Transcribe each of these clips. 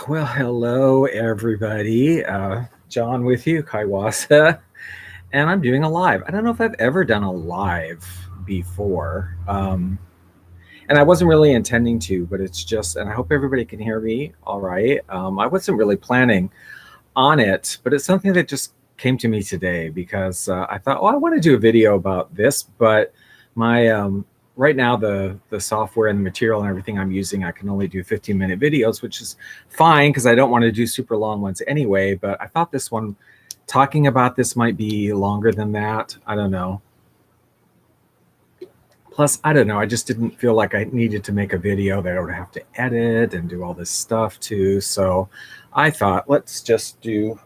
Well, hello everybody. John with you, Kaiwasa, and I'm doing a live. I don't know if I've ever done a live before, and I wasn't really intending to, but it's just, and I hope everybody can hear me all right. I wasn't really planning on it, but it's something that just came to me today because I thought, oh, I want to do a video about this, but my right now the software and the material and everything I'm using, I can only do 15-minute videos, which is fine because I don't want to do super long ones anyway. But I thought this one, talking about this, might be longer than that. I don't know. Plus, I don't know. I just didn't feel like I needed to make a video that I would have to edit and do all this stuff too. So I thought, let's just do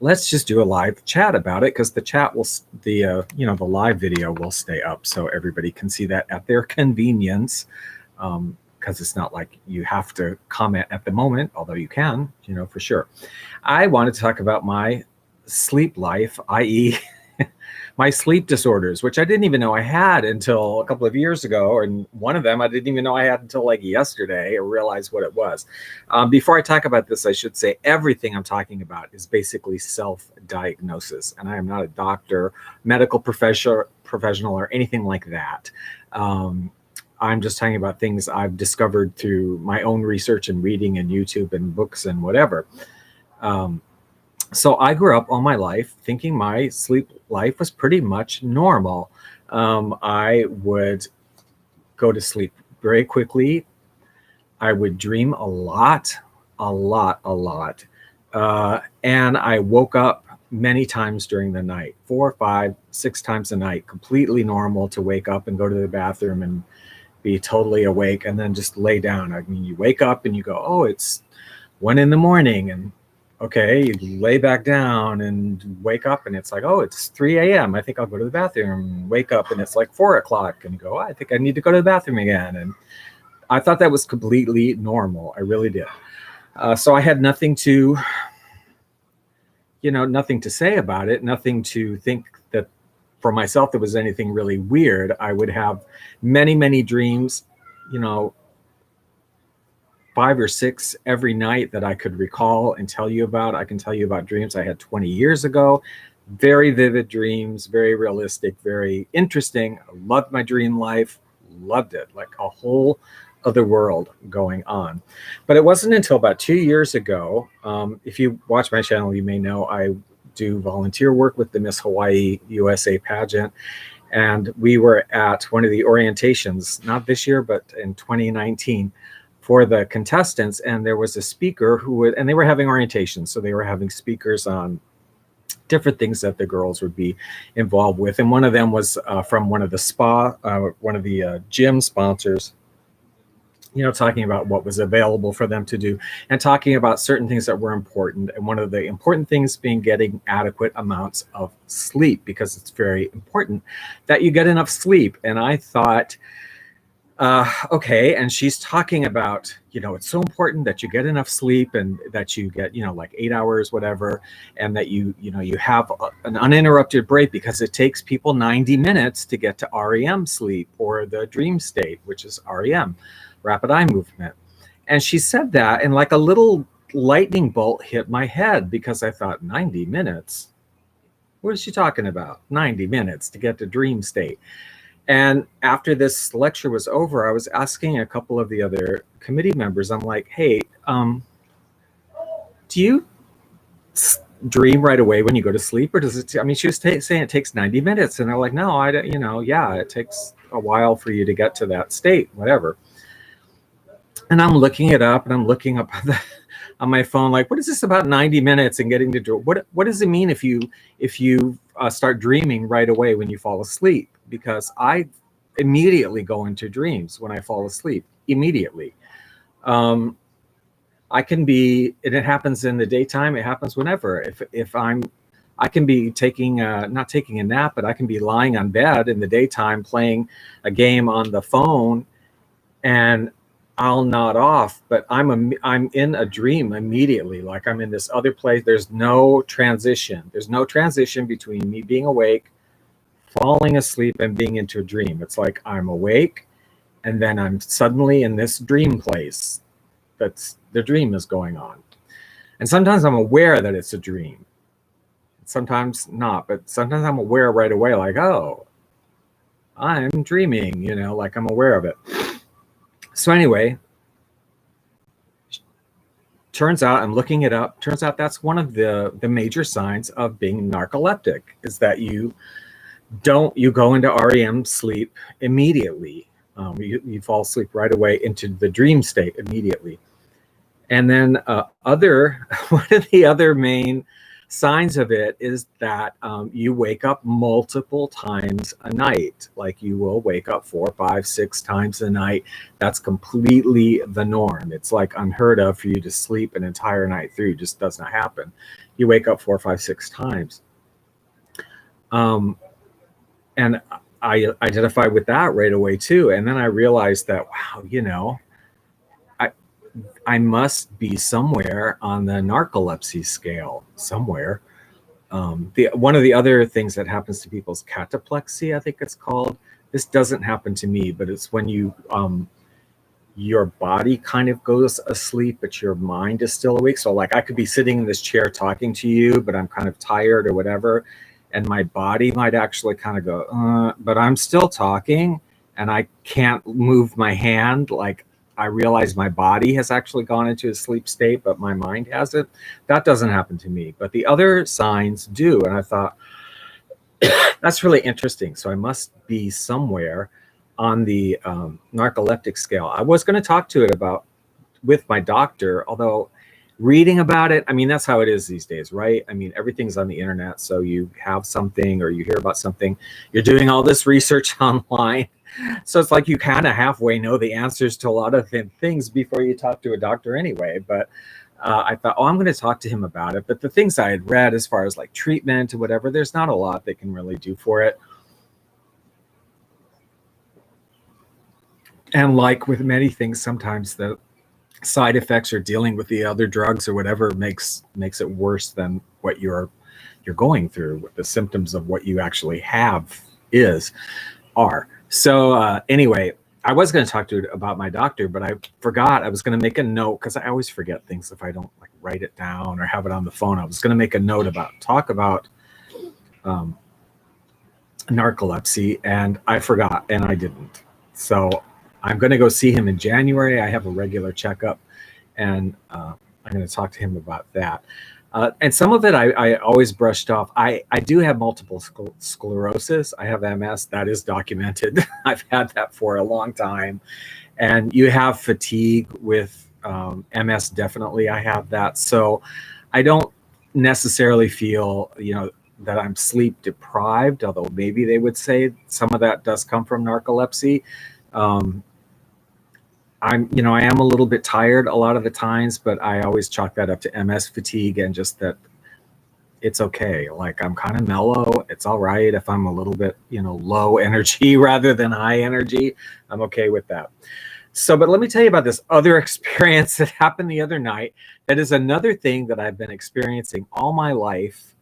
a live chat about it, because the chat will, the live video will stay up so everybody can see that at their convenience, because it's not like you have to comment at the moment, although you can, for sure. I wanted to talk about my sleep life, i.e. my sleep disorders, which I didn't even know I had until a couple of years ago. And one of them I didn't even know I had until like yesterday. I realized what it was. Before I talk about this, I should say everything I'm talking about is basically self-diagnosis. And I am not a doctor, medical professional, or anything like that. I'm just talking about things I've discovered through my own research and reading and YouTube and books and whatever. So I grew up all my life thinking my sleep life was pretty much normal. I would go to sleep very quickly. I would dream a lot. And I woke up many times during the night, 4, 5, 6 times a night, completely normal to wake up and go to the bathroom and be totally awake and then just lay down. I mean, you wake up and you go, oh, it's 1 a.m. and okay, you lay back down and wake up and it's like, oh, it's 3 a.m. I think I'll go to the bathroom. Wake up and it's like 4 o'clock and you go, oh, I think I need to go to the bathroom again. And I thought that was completely normal. I really did. So I had nothing to, nothing to say about it, nothing to think that for myself there was anything really weird. I would have many, many dreams, 5 or 6 every night that I could recall and tell you about. I can tell you about dreams I had 20 years ago. Very vivid dreams, very realistic, very interesting. I loved my dream life, loved it, like a whole other world going on. But it wasn't until about 2 years ago, if you watch my channel, you may know I do volunteer work with the Miss Hawaii USA pageant. And we were at one of the orientations, not this year, but in 2019, for the contestants, and there was a speaker and they were having orientation, so they were having speakers on different things that the girls would be involved with, and one of them was from one of the gym sponsors, talking about what was available for them to do and talking about certain things that were important, and one of the important things being getting adequate amounts of sleep, because it's very important that you get enough sleep. And I thought, okay, and she's talking about, it's so important that you get enough sleep and that you get, like 8 hours, whatever, and that you have an uninterrupted break, because it takes people 90 minutes to get to REM sleep, or the dream state, which is REM, rapid eye movement. And she said that, and like a little lightning bolt hit my head, because I thought, 90 minutes? What is she talking about? 90 minutes to get to dream state? And after this lecture was over, I was asking a couple of the other committee members, I'm like, hey, do you dream right away when you go to sleep, or does it, she was saying it takes 90 minutes. And they're like, no, I don't, yeah, it takes a while for you to get to that state, whatever. And I'm looking it up, and I'm looking up on my phone, like, what is this about 90 minutes and getting to, what does it mean if you start dreaming right away when you fall asleep? Because I immediately go into dreams when I fall asleep, immediately. I can be, and it happens in the daytime, it happens whenever. I can be taking, not taking a nap, but I can be lying on bed in the daytime playing a game on the phone, and I'll nod off, but I'm in a dream immediately, like I'm in this other place. There's no transition. There's no transition between me being awake, falling asleep, and being into a dream. It's like I'm awake, and then I'm suddenly in this dream place the dream is going on. And sometimes I'm aware that it's a dream. Sometimes not, but sometimes I'm aware right away, like, oh, I'm dreaming, like I'm aware of it. So anyway, turns out, I'm looking it up, turns out that's one of the major signs of being narcoleptic, is that you go into REM sleep immediately. You fall asleep right away into the dream state immediately. And then one of the other main signs of it is that you wake up multiple times a night. Like you will wake up 4, 5, 6 times a night. That's completely the norm. It's like unheard of for you to sleep an entire night through. It just does not happen. You wake up 4, 5, 6 times. And I identified with that right away too. And then I realized that, wow, I must be somewhere on the narcolepsy scale somewhere. One of the other things that happens to people is cataplexy, I think it's called. This doesn't happen to me, but it's when your body kind of goes asleep, but your mind is still awake. So like I could be sitting in this chair talking to you, but I'm kind of tired or whatever. And my body might actually kind of go, but I'm still talking and I can't move my hand. Like I realize my body has actually gone into a sleep state, but my mind hasn't. That doesn't happen to me, but the other signs do. And I thought, that's really interesting. So I must be somewhere on the narcoleptic scale. I was going to talk to it with my doctor, although reading about it, I mean, that's how it is these days, right? I mean, everything's on the internet. So you have something or you hear about something, you're doing all this research online. So it's like you kind of halfway know the answers to a lot of things before you talk to a doctor anyway. But I thought, I'm going to talk to him about it. But the things I had read as far as like treatment or whatever, there's not a lot they can really do for it. And like with many things, sometimes the side effects or dealing with the other drugs or whatever makes it worse than what you're going through, what the symptoms of what you actually have are. So anyway, I was going to talk to you about my doctor, but I forgot. I was going to make a note because I always forget things if I don't like write it down or have it on the phone. I was going to make a note talk about narcolepsy, and I forgot, and I didn't. So I'm going to go see him in January. I have a regular checkup, and I'm going to talk to him about that. And some of it I always brushed off. I do have multiple sclerosis. I have MS. That is documented. I've had that for a long time. And you have fatigue with MS. Definitely, I have that. So I don't necessarily feel, that I'm sleep deprived, although maybe they would say some of that does come from narcolepsy. I am a little bit tired a lot of the times, but I always chalk that up to MS fatigue and just that it's okay. Like I'm kind of mellow. It's all right if I'm a little bit, low energy rather than high energy. I'm okay with that. So, but let me tell you about this other experience that happened the other night. That is another thing that I've been experiencing all my life.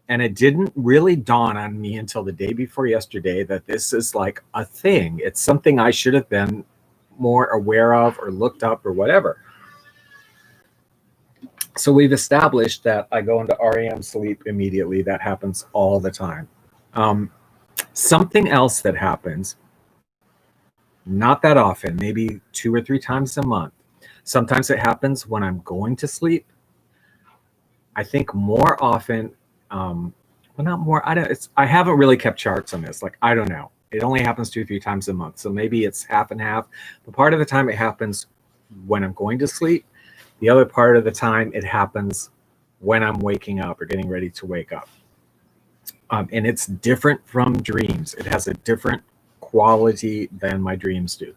And it didn't really dawn on me until the day before yesterday that this is like a thing. It's something I should have been more aware of or looked up or whatever. So we've established that I go into REM sleep immediately. That happens all the time. Something else that happens, not that often, maybe 2 or 3 times a month. Sometimes it happens when I'm going to sleep. I think more often, not more. I haven't really kept charts on this. Like, I don't know. It only happens 2 or 3 times a month. So maybe it's half and half. But part of the time it happens when I'm going to sleep. The other part of the time it happens when I'm waking up or getting ready to wake up. And it's different from dreams. It has a different quality than my dreams do.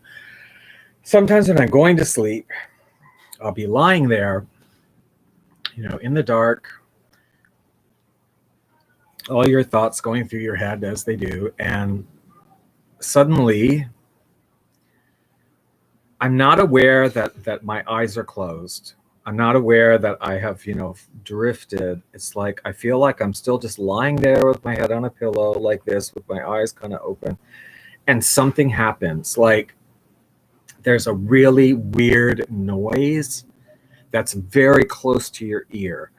Sometimes when I'm going to sleep, I'll be lying there, in the dark, all your thoughts going through your head as they do. And suddenly, I'm not aware that my eyes are closed. I'm not aware that I have, drifted. It's like I feel like I'm still just lying there with my head on a pillow like this, with my eyes kind of open. And something happens. Like there's a really weird noise that's very close to your ear.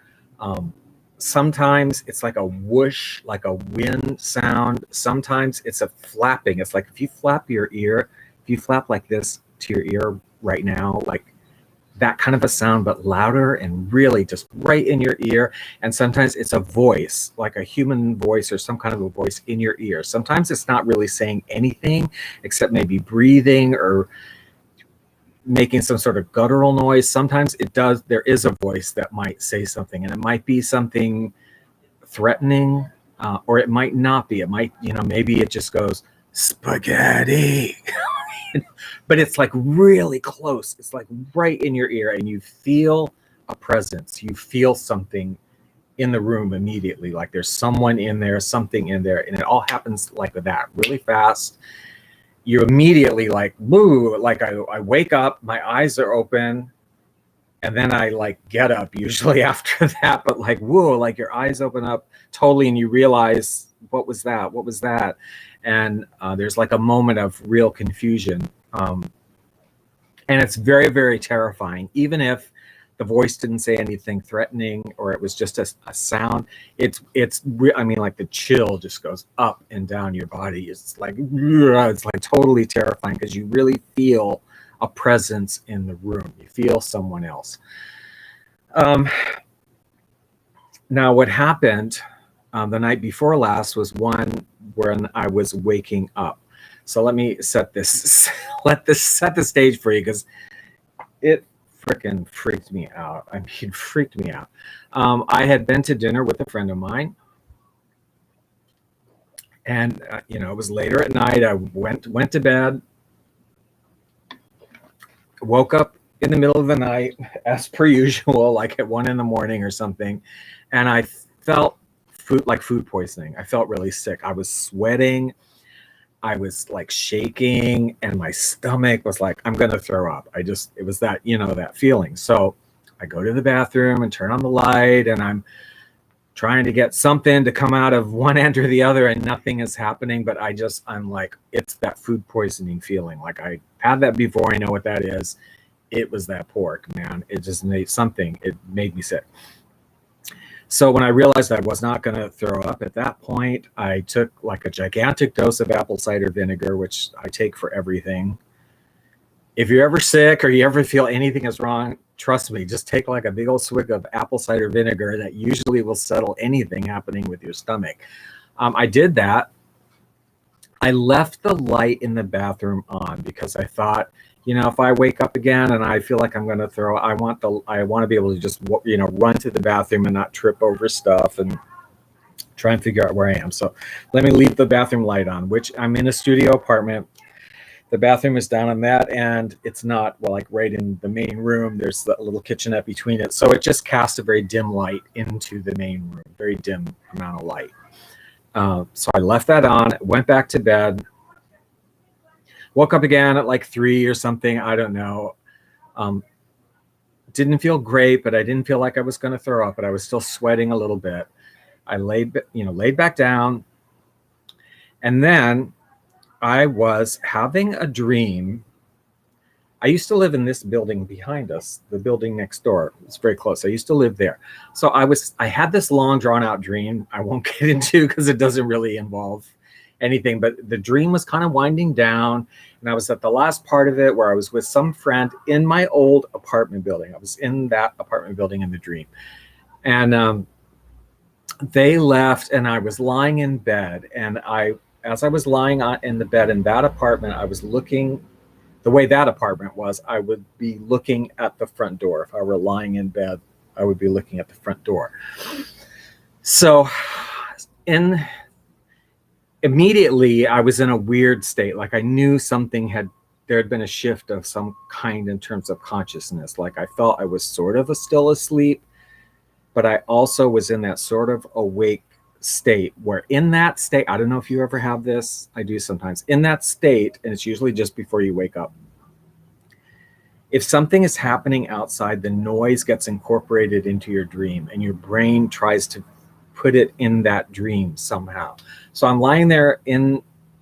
Sometimes it's like a whoosh, like a wind sound. Sometimes it's a flapping. It's like if you flap your ear, if you flap like this to your ear right now, like that kind of a sound, but louder and really just right in your ear. And sometimes it's a voice, like a human voice or some kind of a voice in your ear. Sometimes it's not really saying anything except maybe breathing or making some sort of guttural noise. Sometimes it does, there is a voice that might say something, and it might be something threatening, or it might not be. It might, maybe it just goes, spaghetti. But it's like really close. It's like right in your ear, and you feel a presence. You feel something in the room immediately, like there's someone in there, something in there, and it all happens like that, really fast. You immediately like, woo, like I wake up, my eyes are open, and then I like get up usually after that, but like, whoa, like your eyes open up totally and you realize, what was that? What was that? And there's like a moment of real confusion. And it's very, very terrifying. Even if the voice didn't say anything threatening, or it was just a sound, I mean, like the chill just goes up and down your body. It's like totally terrifying, because you really feel a presence in the room. You feel someone else. Now, what happened the night before last was one when I was waking up. So let me set the stage for you, because it freaking freaked me out. I mean, freaked me out. I had been to dinner with a friend of mine, and it was later at night. I went to bed, woke up in the middle of the night, as per usual, like at 1 a.m. or something, and I felt food poisoning. I felt really sick. I was sweating. I was like shaking, and my stomach was like, I'm going to throw up. It was that, that feeling. So I go to the bathroom and turn on the light, and I'm trying to get something to come out of one end or the other, and nothing is happening. But I'm like, it's that food poisoning feeling. Like I had that before. I know what that is. It was that pork, man. It just it made me sick. So when I realized I was not going to throw up at that point, I took like a gigantic dose of apple cider vinegar, which I take for everything. If you're ever sick or you ever feel anything is wrong, trust me, just take like a big old swig of apple cider vinegar. That usually will settle anything happening with your stomach. I did that. I left the light in the bathroom on, because I thought, if I wake up again and I feel like I'm going to throw, I want to be able to just, run to the bathroom and not trip over stuff and try and figure out where I am. So let me leave the bathroom light on, which I'm in a studio apartment. The bathroom is down on that, and it's not, like right in the main room. There's the little kitchenette between it. So it just casts a very dim light into the main room, very dim amount of light. So I left that on, went back to bed. Woke up again at like 3 or something. I don't know. Didn't feel great, but I didn't feel like I was going to throw up, but I was still sweating a little bit. I laid back down. And then I was having a dream. I used to live in this building behind us, the building next door. It's very close. I used to live there. So I had this long drawn out dream I won't get into, because it doesn't really involve anything, but the dream was kind of winding down, and I was at the last part of it where I was with some friend in my old apartment building. I was in that apartment building in the dream, and they left, and I was lying in bed, and as I was lying in the bed in that apartment, I was looking the way that apartment was. I would be looking at the front door. If I were lying in bed, I would be looking at the front door. So immediately I was in a weird state. Like I knew there had been a shift of some kind in terms of consciousness. Like I felt I was sort of still asleep, but I also was in that sort of awake state, where in that state, I don't know if you ever have this, I do sometimes, in that state, and it's usually just before you wake up, if something is happening outside, the noise gets incorporated into your dream, and your brain tries to put it in that dream somehow. So I'm lying there in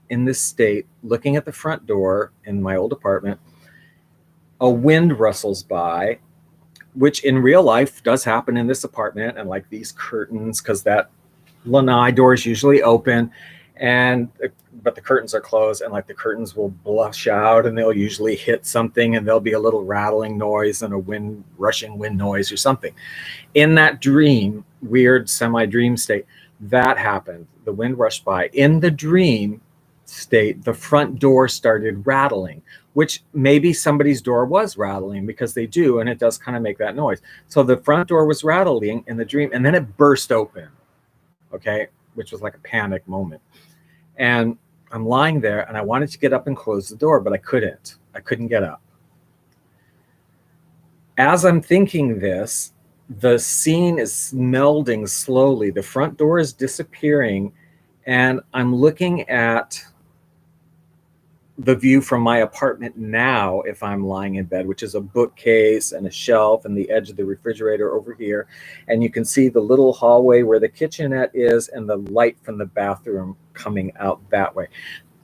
this state, looking at the front door in my old apartment, a wind rustles by, which in real life does happen in this apartment, and like these curtains, because that lanai door is usually open, and but the curtains are closed, and like the curtains will blush out and they'll usually hit something, and there'll be a little rattling noise and a rushing wind noise or something. In that dream, weird semi-dream state, that happened. The wind rushed by. In the dream state, the front door started rattling, which maybe somebody's door was rattling, because they do, and it does kind of make that noise. So the front door was rattling in the dream, and then it burst open, okay, which was like a panic moment. And I'm lying there, and I wanted to get up and close the door, but I couldn't. I couldn't get up. As I'm thinking this, the scene is melding slowly. The front door is disappearing, and I'm looking at the view from my apartment now, if I'm lying in bed, which is a bookcase and a shelf and the edge of the refrigerator over here. And you can see the little hallway where the kitchenette is and the light from the bathroom coming out that way.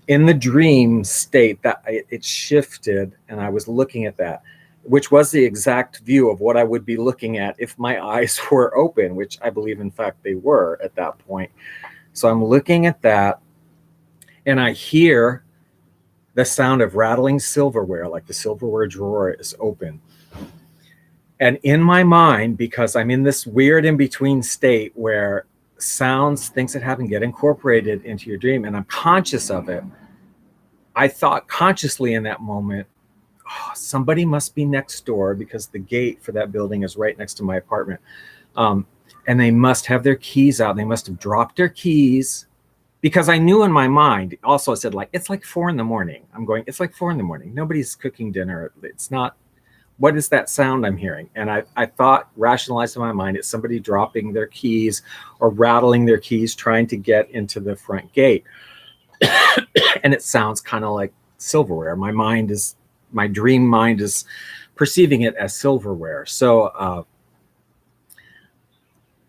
In the dream state, that it shifted, and I was looking at that, which was the exact view of what I would be looking at if my eyes were open, which I believe, in fact, they were at that point. So I'm looking at that, and I hear the sound of rattling silverware, like the silverware drawer is open. And in my mind, because I'm in this weird in-between state where sounds, things that happen, get incorporated into your dream, and I'm conscious of it, I thought consciously in that moment, oh, somebody must be next door, because the gate for that building is right next to my apartment. And they must have their keys out. They must have dropped their keys, because I knew in my mind, also I said, like, it's like 4 a.m. I'm going, it's like 4 a.m. Nobody's cooking dinner. It's not, what is that sound I'm hearing? And I thought, rationalized in my mind, it's somebody dropping their keys or rattling their keys, trying to get into the front gate. And it sounds kind of like silverware. My dream mind is perceiving it as silverware. So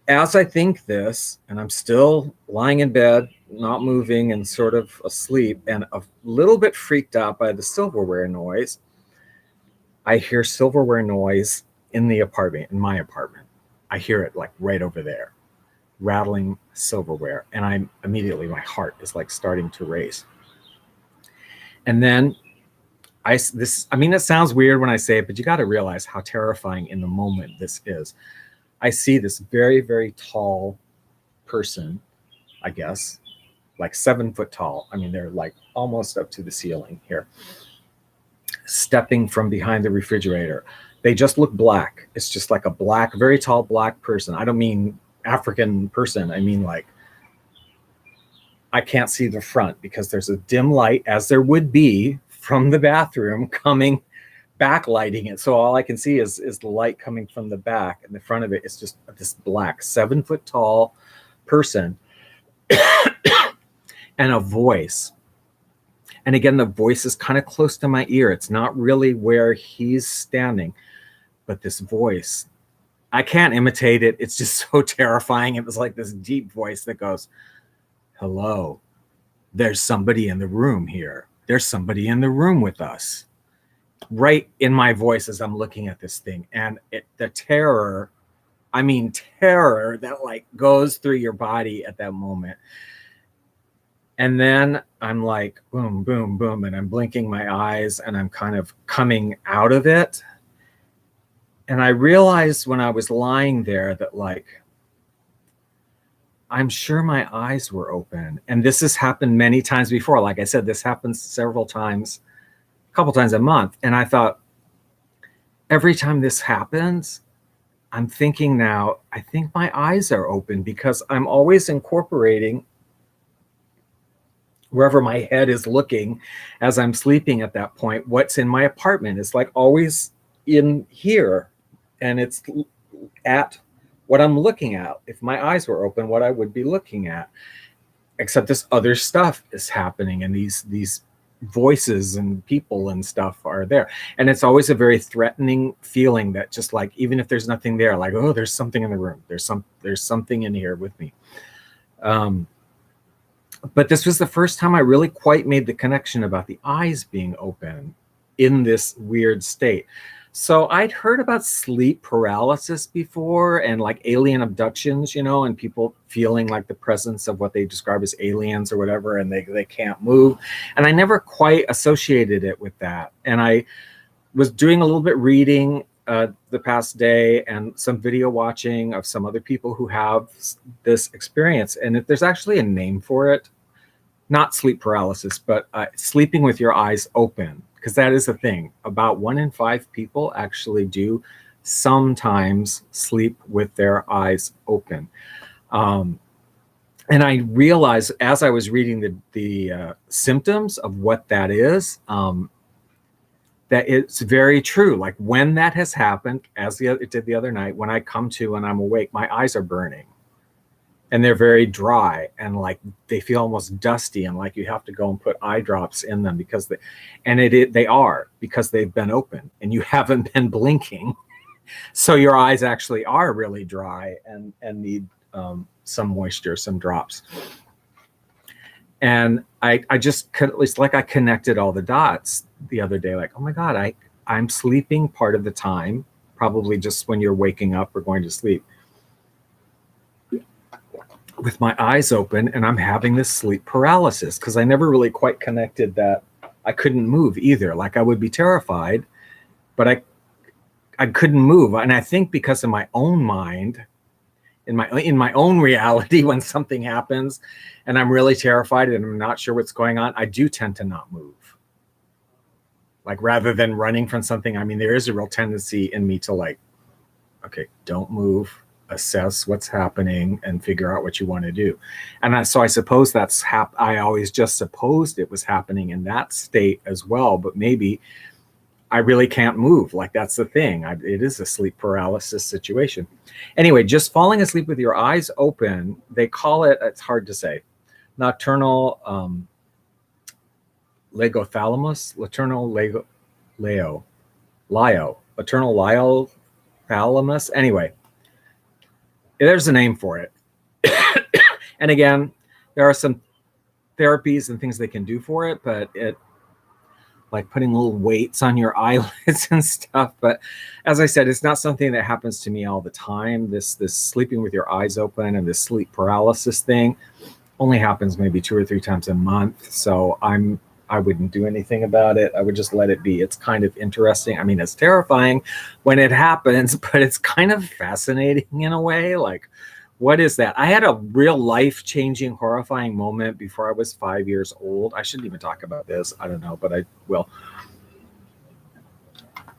as I think this, and I'm still lying in bed, not moving and sort of asleep, and a little bit freaked out by the silverware noise, I hear silverware noise in the apartment, in my apartment. I hear it like right over there, rattling silverware. And I'm immediately, my heart is like starting to race. And then it sounds weird when I say it, but you got to realize how terrifying in the moment this is. I see this very, very tall person, I guess, like 7 foot tall. I mean, they're like almost up to the ceiling here, stepping from behind the refrigerator. They just look black. It's just like a black, very tall black person. I don't mean African person. I mean, like, I can't see the front because there's a dim light, as there would be from the bathroom, coming, backlighting it. So all I can see is the light coming from the back, and the front of it is just this black 7 foot tall person. And a voice. And again, the voice is kind of close to my ear. It's not really where he's standing, but this voice, I can't imitate it. It's just so terrifying. It was like this deep voice that goes, "Hello, there's somebody in the room here. There's somebody in the room with us." Right in my voice as I'm looking at this thing. And the terror, terror that like goes through your body at that moment. And then I'm like, boom, boom, boom. And I'm blinking my eyes, and I'm kind of coming out of it. And I realized when I was lying there that, like, I'm sure my eyes were open. And this has happened many times before. Like I said, this happens several times, a couple times a month. And I thought, every time this happens, I'm thinking now, I think my eyes are open, because I'm always incorporating wherever my head is looking as I'm sleeping at that point, what's in my apartment. It's like always in here, and it's at what I'm looking at. If my eyes were open, what I would be looking at, except this other stuff is happening, and these voices and people and stuff are there. And it's always a very threatening feeling that just like, even if there's nothing there, like, oh, there's something in the room. There's something in here with me. But this was the first time I really quite made the connection about the eyes being open. in this weird state. So I'd heard about sleep paralysis before and like alien abductions, and people feeling like the presence of what they describe as aliens or whatever, and they can't move. And I never quite associated it with that. And I was doing a little bit reading the past day and some video watching of some other people who have this experience. And if there's actually a name for it, not sleep paralysis, but sleeping with your eyes open, because that is a thing. About 1 in 5 people actually do sometimes sleep with their eyes open. And I realized as I was reading the symptoms of what that is, that it's very true. Like when that has happened, as it did the other night, when I come to and I'm awake, my eyes are burning. And they're very dry and like they feel almost dusty and like you have to go and put eye drops in them because they are because they've been open and you haven't been blinking. So your eyes actually are really dry and need some moisture, some drops. And I just at least like I connected all the dots the other day, like, oh my God, I'm sleeping part of the time, probably just when you're waking up or going to sleep, with my eyes open, and I'm having this sleep paralysis because I never really quite connected that I couldn't move either. Like I would be terrified, but I couldn't move. And I think because of my own mind, in my own reality, when something happens and I'm really terrified and I'm not sure what's going on, I do tend to not move. Like rather than running from something, I mean, there is a real tendency in me to like, okay, don't move, assess what's happening and figure out what you want to do. And so I suppose I always just supposed it was happening in that state as well, but maybe I really can't move. Like that's the thing. It is a sleep paralysis situation. Anyway, just falling asleep with your eyes open, they call it, it's hard to say, nocturnal thalamus. Anyway, there's a name for it. And again, there are some therapies and things they can do for it, but it like putting little weights on your eyelids and stuff. But as I said, it's not something that happens to me all the time. This sleeping with your eyes open and this sleep paralysis thing only happens maybe 2 or 3 times a month. So I wouldn't do anything about it. I would just let it be. It's kind of interesting. I mean, it's terrifying when it happens, but it's kind of fascinating in a way. Like, what is that? I had a real life-changing, horrifying moment before I was 5 years old. I shouldn't even talk about this. I don't know, but I will.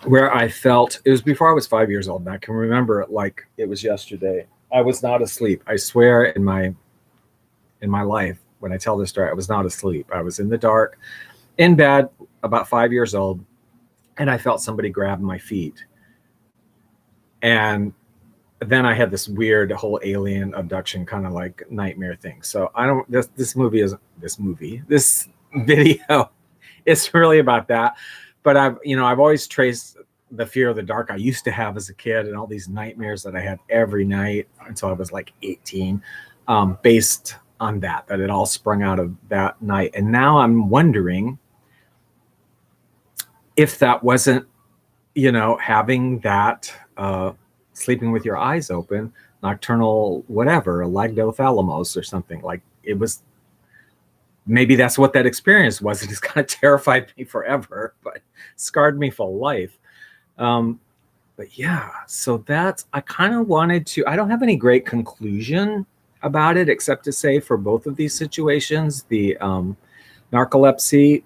Where I felt, it was before I was 5 years old, and I can remember it like it was yesterday. I was not asleep. I swear in my life, when I tell this story, I was not asleep. I was in the dark, in bed, about 5 years old, and I felt somebody grab my feet. And then I had this weird whole alien abduction kind of like nightmare thing. So this video is really about that. But I've always traced the fear of the dark I used to have as a kid and all these nightmares that I had every night until I was like 18, based on that it all sprung out of that night. And now I'm wondering if that wasn't, having that, sleeping with your eyes open, nocturnal, whatever, lagdothalamus or something, like it was, maybe that's what that experience was. It just kind of terrified me forever, but scarred me for life. But yeah, so I kind of wanted to, I don't have any great conclusion about it, except to say for both of these situations, the narcolepsy,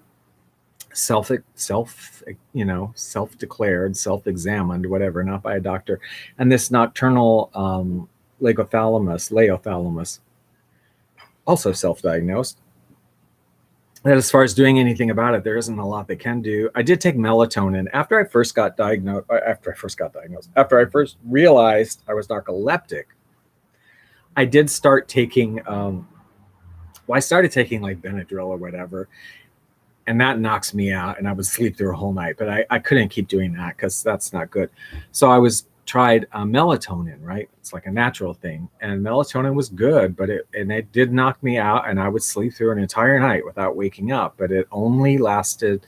self-declared, self-examined, whatever, not by a doctor, and this nocturnal leothalamus, also self-diagnosed. That as far as doing anything about it, there isn't a lot they can do. I did take melatonin after I first realized I was narcoleptic. I did start taking, I started taking like Benadryl or whatever, and that knocks me out, and I would sleep through a whole night, but I couldn't keep doing that because that's not good. So I tried melatonin, right? It's like a natural thing, and melatonin was good, but it did knock me out, and I would sleep through an entire night without waking up, but it only lasted,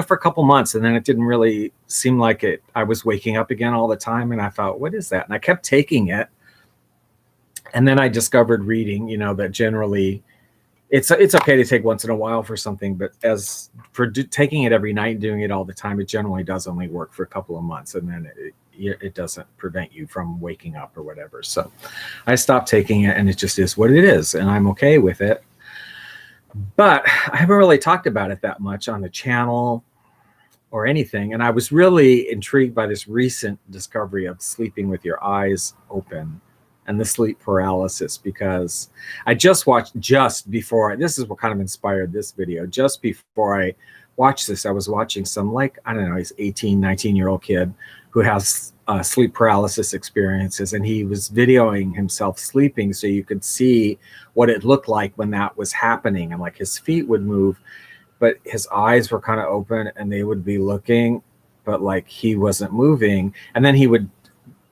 for a couple months, and then it didn't really seem like it. I was waking up again all the time, and I thought, what is that? And I kept taking it. And then I discovered reading, that generally it's okay to take once in a while for something, but as for taking it every night and doing it all the time, it generally does only work for a couple of months, and then it doesn't prevent you from waking up or whatever. So I stopped taking it, and it just is what it is, and I'm okay with it. But I haven't really talked about it that much on the channel or anything, and I was really intrigued by this recent discovery of sleeping with your eyes open and the sleep paralysis, because I just watched, this is what kind of inspired this video. Just before I watched this, I was watching some, he's 18, 19-year-old kid who has sleep paralysis experiences, and he was videoing himself sleeping so you could see what it looked like when that was happening. And his feet would move, but his eyes were kind of open and they would be looking, but he wasn't moving. And then he would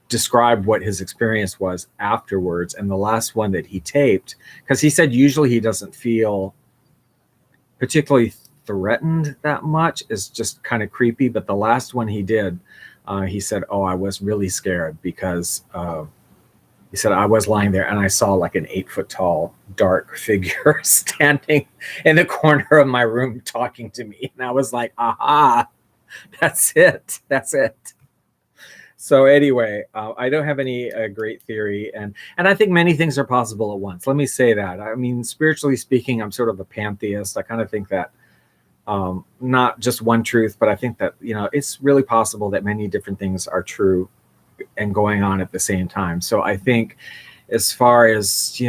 describe what his experience was afterwards. And the last one that he taped, because he said usually he doesn't feel particularly threatened that much, is just kind of creepy. But the last one he did, he said, oh, I was really scared, because he said, I was lying there and I saw an 8-foot tall dark figure standing in the corner of my room talking to me. And I was like, aha, that's it. So anyway, I don't have any great theory, and I think many things are possible at once. Let me say that. I mean, spiritually speaking, I'm sort of a pantheist. I kind of think that not just one truth, but I think that, it's really possible that many different things are true and going on at the same time. So I think as far as,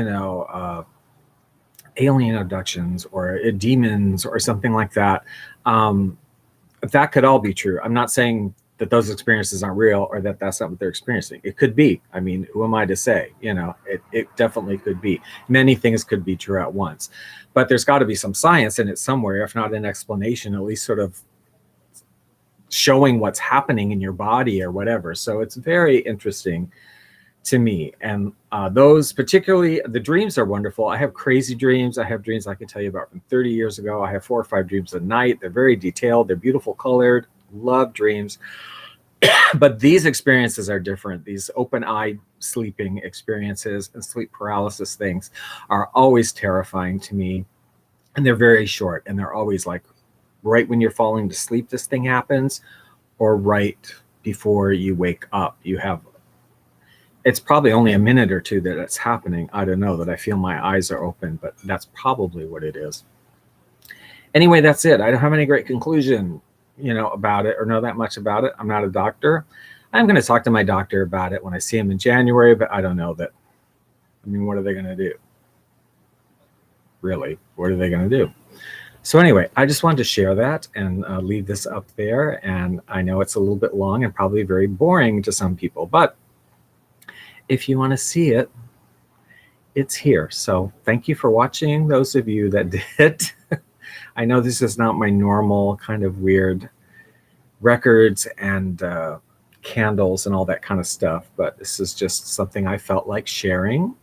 alien abductions or demons or something like that, that could all be true. I'm not saying that those experiences aren't real or that that's not what they're experiencing. It could be. I mean, who am I to say? It definitely could be. Many things could be true at once. But there's got to be some science in it somewhere, if not an explanation, at least sort of showing what's happening in your body or whatever. So it's very interesting to me. And those, particularly the dreams, are wonderful. I have crazy dreams. I have dreams I can tell you about from 30 years ago. I have 4 or 5 dreams a night. They're very detailed. They're beautiful colored. Love dreams. But these experiences are different. These open-eyed sleeping experiences and sleep paralysis things are always terrifying to me. And they're very short. And they're always right when you're falling to sleep, this thing happens, or right before you wake up. It's probably only a minute or two that it's happening. I don't know, that I feel my eyes are open, but that's probably what it is. Anyway, that's it. I don't have any great conclusion about it or know that much about it. I'm not a doctor. I'm going to talk to my doctor about it when I see him in January, but I don't know that. I mean, what are they going to do? Really, what are they going to do? So anyway, I just wanted to share that and leave this up there. And I know it's a little bit long and probably very boring to some people, but if you want to see it, it's here. So thank you for watching, those of you that did. I know this is not my normal kind of weird records and candles and all that kind of stuff, but this is just something I felt like sharing,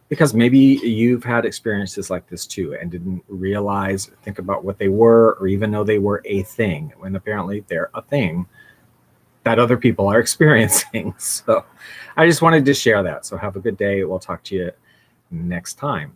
because maybe you've had experiences like this too and didn't realize, think about what they were, or even know they were a thing, when apparently they're a thing that other people are experiencing. So I just wanted to share that. So have a good day. We'll talk to you next time.